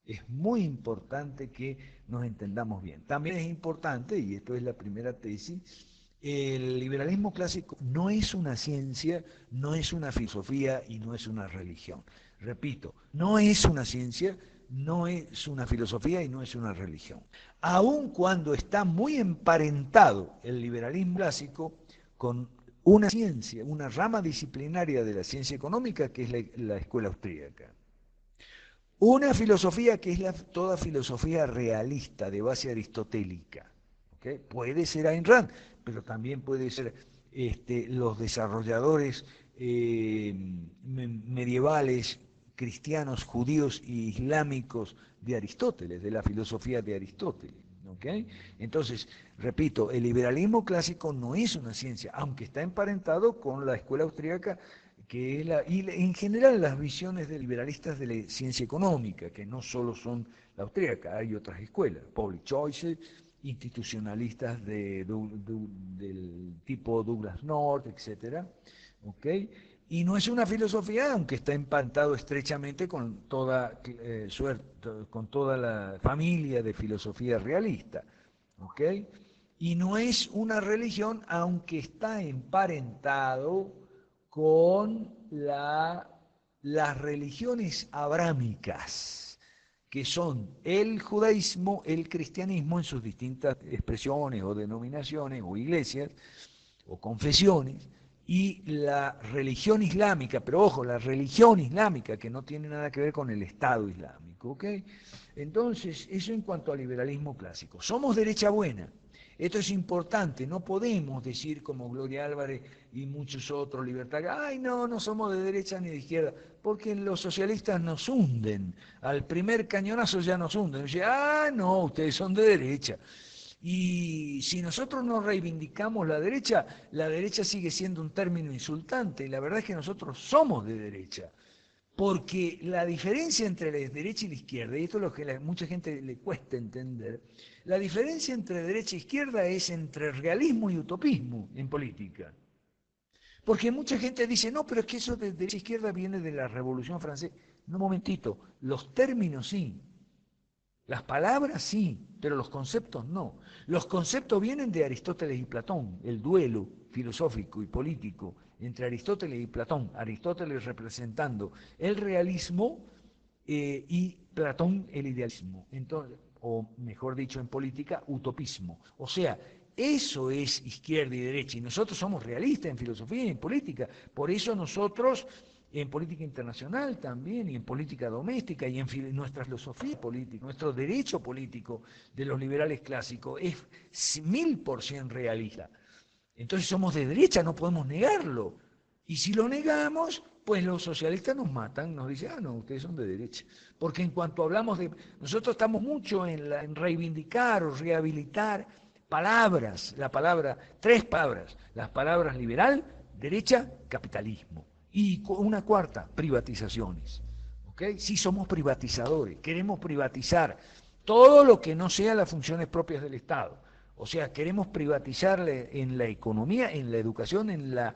Es muy importante que nos entendamos bien. También es importante, y esto es la primera tesis, el liberalismo clásico no es una ciencia, no es una filosofía y no es una religión. Repito, no es una ciencia, no es una filosofía y no es una religión. Aun cuando está muy emparentado el liberalismo clásico con una ciencia, una rama disciplinaria de la ciencia económica que es la escuela austríaca. Una filosofía que es toda filosofía realista, de base aristotélica. ¿Okay? Puede ser Ayn Rand, pero también puede ser los desarrolladores medievales, cristianos, judíos y islámicos de Aristóteles, de la filosofía de Aristóteles. ¿Okay? Entonces, repito, el liberalismo clásico no es una ciencia, aunque está emparentado con la escuela austríaca, que es y en general las visiones de liberalistas de la ciencia económica, que no solo son la austríaca, hay otras escuelas, public choice, institucionalistas del tipo Douglas North, etc. ¿Okay? Y no es una filosofía, aunque está emparentado estrechamente con con toda la familia de filosofía realista. ¿Okay? Y no es una religión, aunque está emparentado con las religiones abrámicas, que son el judaísmo, el cristianismo en sus distintas expresiones o denominaciones o iglesias o confesiones, y la religión islámica, pero ojo, la religión islámica que no tiene nada que ver con el Estado Islámico, ¿ok? Entonces, eso en cuanto al liberalismo clásico. Somos derecha buena. Esto es importante, no podemos decir como Gloria Álvarez y muchos otros libertarios, ay no, no somos de derecha ni de izquierda, porque los socialistas nos hunden, al primer cañonazo ya nos hunden, dice, no, ustedes son de derecha. Y si nosotros no reivindicamos la derecha sigue siendo un término insultante, y la verdad es que nosotros somos de derecha. Porque la diferencia entre la derecha y la izquierda, y esto es lo que a mucha gente le cuesta entender, la diferencia entre derecha e izquierda es entre realismo y utopismo en política. Porque mucha gente dice, no, pero es que eso de derecha e izquierda viene de la Revolución Francesa. No, un momentito, los términos sí, las palabras sí, pero los conceptos no. Los conceptos vienen de Aristóteles y Platón, el duelo filosófico y político entre Aristóteles y Platón, Aristóteles representando el realismo y Platón el idealismo, entonces, o mejor dicho en política, utopismo. O sea, eso es izquierda y derecha, y nosotros somos realistas en filosofía y en política, por eso nosotros en política internacional también, y en política doméstica, y en nuestra filosofía política, nuestro derecho político de los liberales clásicos es 1000% realista. Entonces somos de derecha, no podemos negarlo. Y si lo negamos, pues los socialistas nos matan, nos dicen, no, ustedes son de derecha. Porque en cuanto hablamos nosotros estamos mucho en reivindicar o rehabilitar palabras, tres palabras, las palabras liberal, derecha, capitalismo. Y una cuarta, privatizaciones. ¿Okay? Sí somos privatizadores, queremos privatizar todo lo que no sea las funciones propias del Estado. O sea, queremos privatizarle en la economía, en la educación, en la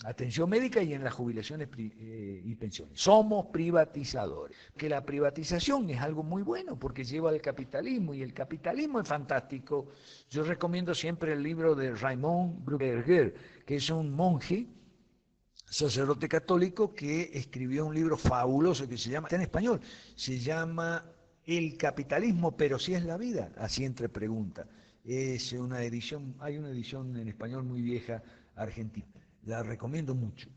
atención médica y en las jubilaciones y pensiones. Somos privatizadores. Que la privatización es algo muy bueno porque lleva al capitalismo y el capitalismo es fantástico. Yo recomiendo siempre el libro de Raymond Bruegger, que es un monje, sacerdote católico, que escribió un libro fabuloso que se llama, está en español, se llama El capitalismo, pero si es la vida, así entre preguntas. Es una edición, hay una edición en español muy vieja argentina, la recomiendo mucho.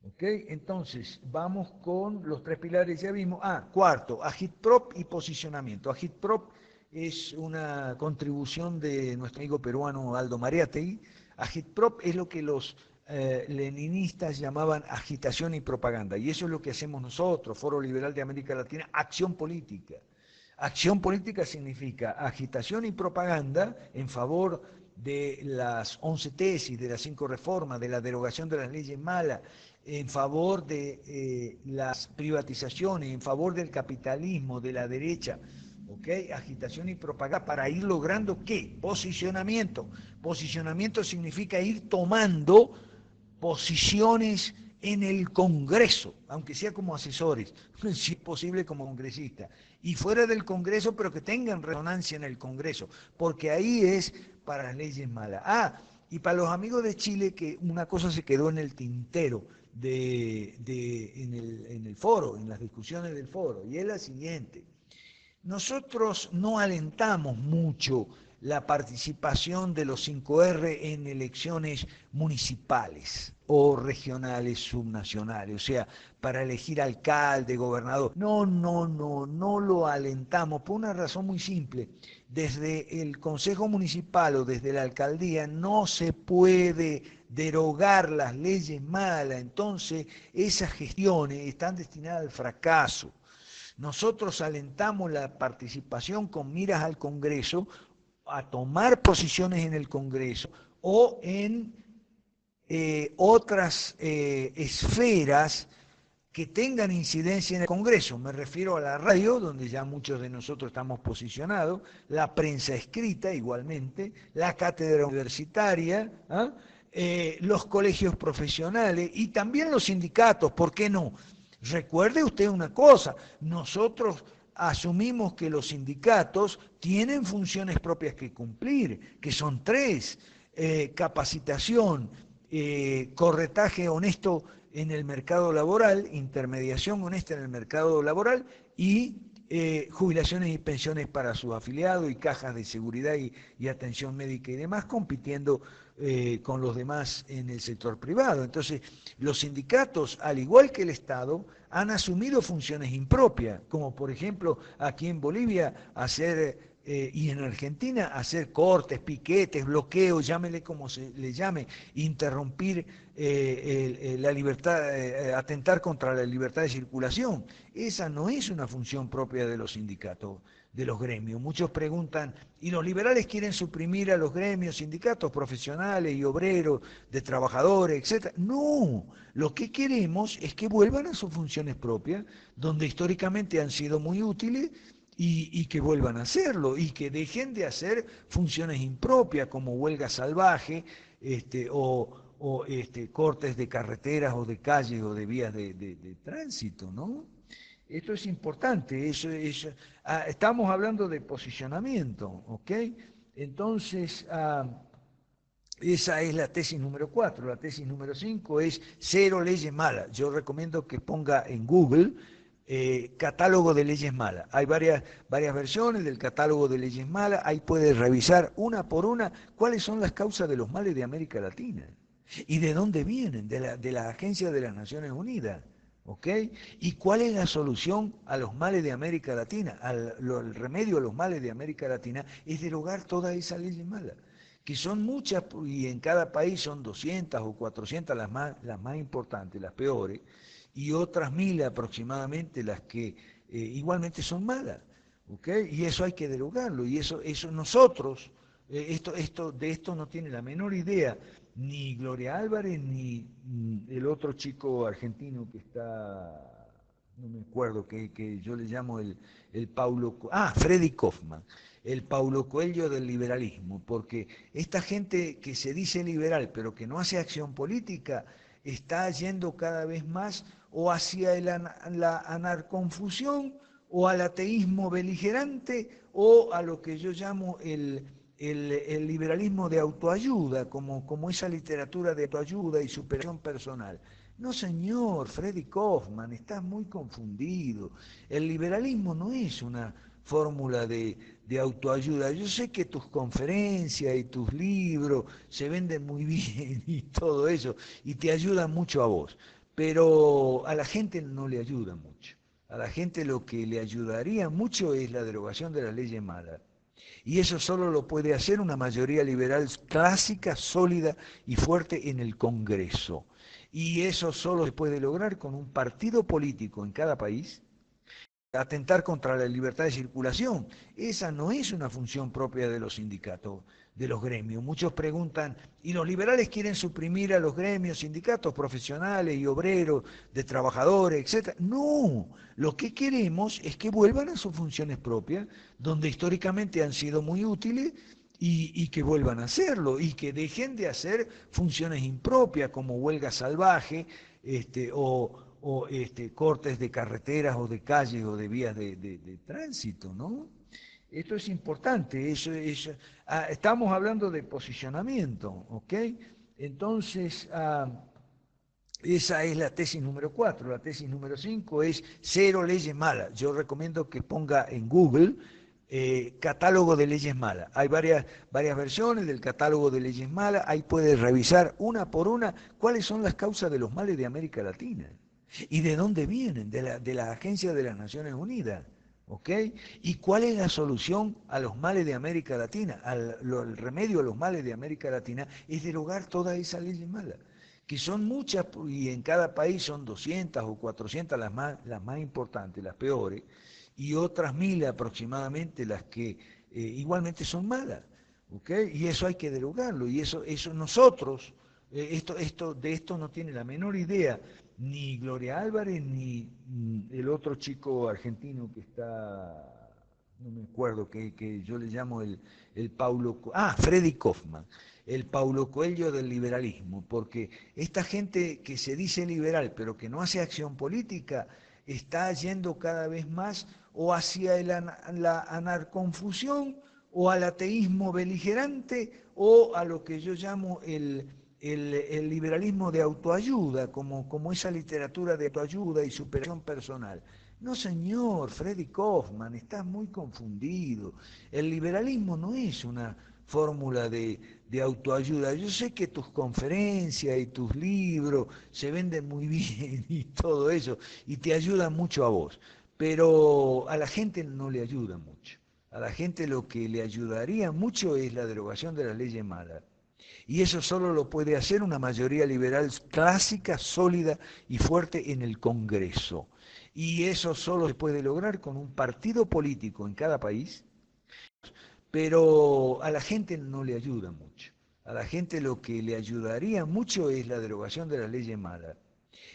¿Ok? Entonces, vamos con los tres pilares, ya vimos. Cuarto, agitprop y posicionamiento. Agitprop es una contribución de nuestro amigo peruano Aldo Mariátegui. Agitprop es lo que los leninistas llamaban agitación y propaganda. Y eso es lo que hacemos nosotros, Foro Liberal de América Latina, acción política. Acción política significa agitación y propaganda en favor de las 11 tesis, de las 5 reformas, de la derogación de las leyes malas, en favor de las privatizaciones, en favor del capitalismo, de la derecha. ¿Okay? Agitación y propaganda para ir logrando ¿qué? Posicionamiento. Posicionamiento significa ir tomando posiciones en el Congreso, aunque sea como asesores, si es posible como congresistas, y fuera del Congreso, pero que tengan resonancia en el Congreso, porque ahí es para las leyes malas. Y para los amigos de Chile, que una cosa se quedó en el tintero en el foro, en las discusiones del foro, y es la siguiente. Nosotros no alentamos mucho la participación de los 5R en elecciones municipales o regionales subnacionales, o sea, para elegir alcalde, gobernador. No lo alentamos por una razón muy simple. Desde el Consejo Municipal o desde la alcaldía no se puede derogar las leyes malas, entonces esas gestiones están destinadas al fracaso. Nosotros alentamos la participación con miras al Congreso, a tomar posiciones en el Congreso o en otras esferas que tengan incidencia en el Congreso. Me refiero a la radio, donde ya muchos de nosotros estamos posicionados, la prensa escrita igualmente, la cátedra universitaria, los colegios profesionales y también los sindicatos, ¿por qué no? Recuerde usted una cosa, nosotros asumimos que los sindicatos tienen funciones propias que cumplir, que son 3, capacitación, corretaje honesto en el mercado laboral, intermediación honesta en el mercado laboral y jubilaciones y pensiones para sus afiliados y cajas de seguridad y atención médica y demás, compitiendo con los demás en el sector privado. Entonces, los sindicatos, al igual que el Estado, han asumido funciones impropias, como por ejemplo aquí en Bolivia hacer y en Argentina hacer cortes, piquetes, bloqueos, llámele como se le llame, interrumpir la libertad, atentar contra la libertad de circulación. Esa no es una función propia de los sindicatos, de los gremios. Muchos preguntan, ¿y los liberales quieren suprimir a los gremios, sindicatos profesionales y obreros, de trabajadores, etcétera? No, lo que queremos es que vuelvan a sus funciones propias, donde históricamente han sido muy útiles, y que vuelvan a hacerlo, y que dejen de hacer funciones impropias como huelga salvaje, o cortes de carreteras o de calles o de vías de tránsito, ¿no? Esto es importante, estamos hablando de posicionamiento, ¿ok? Entonces, esa es la tesis número 4. La tesis número 5 es 0 leyes malas. Yo recomiendo que ponga en Google catálogo de leyes malas. Hay varias versiones del catálogo de leyes malas. Ahí puedes revisar una por una cuáles son las causas de los males de América Latina y de dónde vienen, de la Agencia de las Naciones Unidas. ¿Ok? ¿Y cuál es la solución a los males de América Latina? El remedio a los males de América Latina es derogar todas esas leyes malas, que son muchas y en cada país son 200 o 400 las más importantes, las peores, y otras 1000 aproximadamente las que igualmente son malas. ¿Ok? Y eso hay que derogarlo, y eso nosotros, de esto no tiene la menor idea ni Gloria Álvarez, ni el otro chico argentino que está, no me acuerdo, que yo le llamo el Paulo, Freddy Kaufmann, el Paulo Coelho del liberalismo, porque esta gente que se dice liberal, pero que no hace acción política, está yendo cada vez más o hacia la anarconfusión, o al ateísmo beligerante, o a lo que yo llamo el liberalismo de autoayuda, como esa literatura de autoayuda y superación personal. No, señor, Freddy Kaufmann, estás muy confundido. El liberalismo no es una fórmula de autoayuda. Yo sé que tus conferencias y tus libros se venden muy bien y todo eso, y te ayudan mucho a vos, pero a la gente no le ayuda mucho. A la gente lo que le ayudaría mucho es la derogación de las leyes malas. Y eso solo lo puede hacer una mayoría liberal clásica, sólida y fuerte en el Congreso. Y eso solo se puede lograr con un partido político en cada país. Atentar contra la libertad de circulación. Esa no es una función propia de los sindicatos, de los gremios. Muchos preguntan, ¿y los liberales quieren suprimir a los gremios, sindicatos profesionales y obreros, de trabajadores, etcétera? No, lo que queremos es que vuelvan a sus funciones propias, donde históricamente han sido muy útiles, y que vuelvan a hacerlo, y que dejen de hacer funciones impropias como huelga salvaje, cortes de carreteras o de calles o de vías de tránsito, ¿no? Esto es importante, estamos hablando de posicionamiento, ¿ok? Entonces, esa es la tesis número 4. La tesis número 5 es cero leyes malas. Yo recomiendo que ponga en Google catálogo de leyes malas. Hay varias versiones del catálogo de leyes malas. Ahí puede revisar una por una cuáles son las causas de los males de América Latina. ¿Y de dónde vienen? De la Agencia de las Naciones Unidas. ¿Ok? ¿Y cuál es la solución a los males de América Latina? El remedio a los males de América Latina es derogar todas esas leyes malas, que son muchas, y en cada país son 200 o 400 las más importantes, las peores, y otras 1000 aproximadamente las que igualmente son malas. ¿Ok? Y eso hay que derogarlo, y eso nosotros, de esto no tiene la menor idea ni Gloria Álvarez, ni el otro chico argentino que está, no me acuerdo, que yo le llamo el Freddy Kaufman, el Paulo Coelho del liberalismo, porque esta gente que se dice liberal, pero que no hace acción política, está yendo cada vez más o hacia la anarconfusión, o al ateísmo beligerante, o a lo que yo llamo el liberalismo de autoayuda, como esa literatura de autoayuda y superación personal. No, señor, Freddy Kaufman, estás muy confundido. El liberalismo no es una fórmula de autoayuda. Yo sé que tus conferencias y tus libros se venden muy bien y todo eso, y te ayudan mucho a vos, pero a la gente no le ayuda mucho. A la gente lo que le ayudaría mucho es la derogación de las leyes malas. Y eso solo lo puede hacer una mayoría liberal clásica, sólida y fuerte en el Congreso. Y eso solo se puede lograr con un partido político en cada país, pero a la gente no le ayuda mucho. A la gente lo que le ayudaría mucho es la derogación de las leyes malas.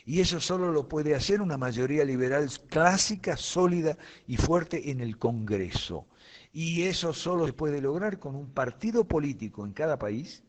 Y eso solo lo puede hacer una mayoría liberal clásica, sólida y fuerte en el Congreso. Y eso solo se puede lograr con un partido político en cada país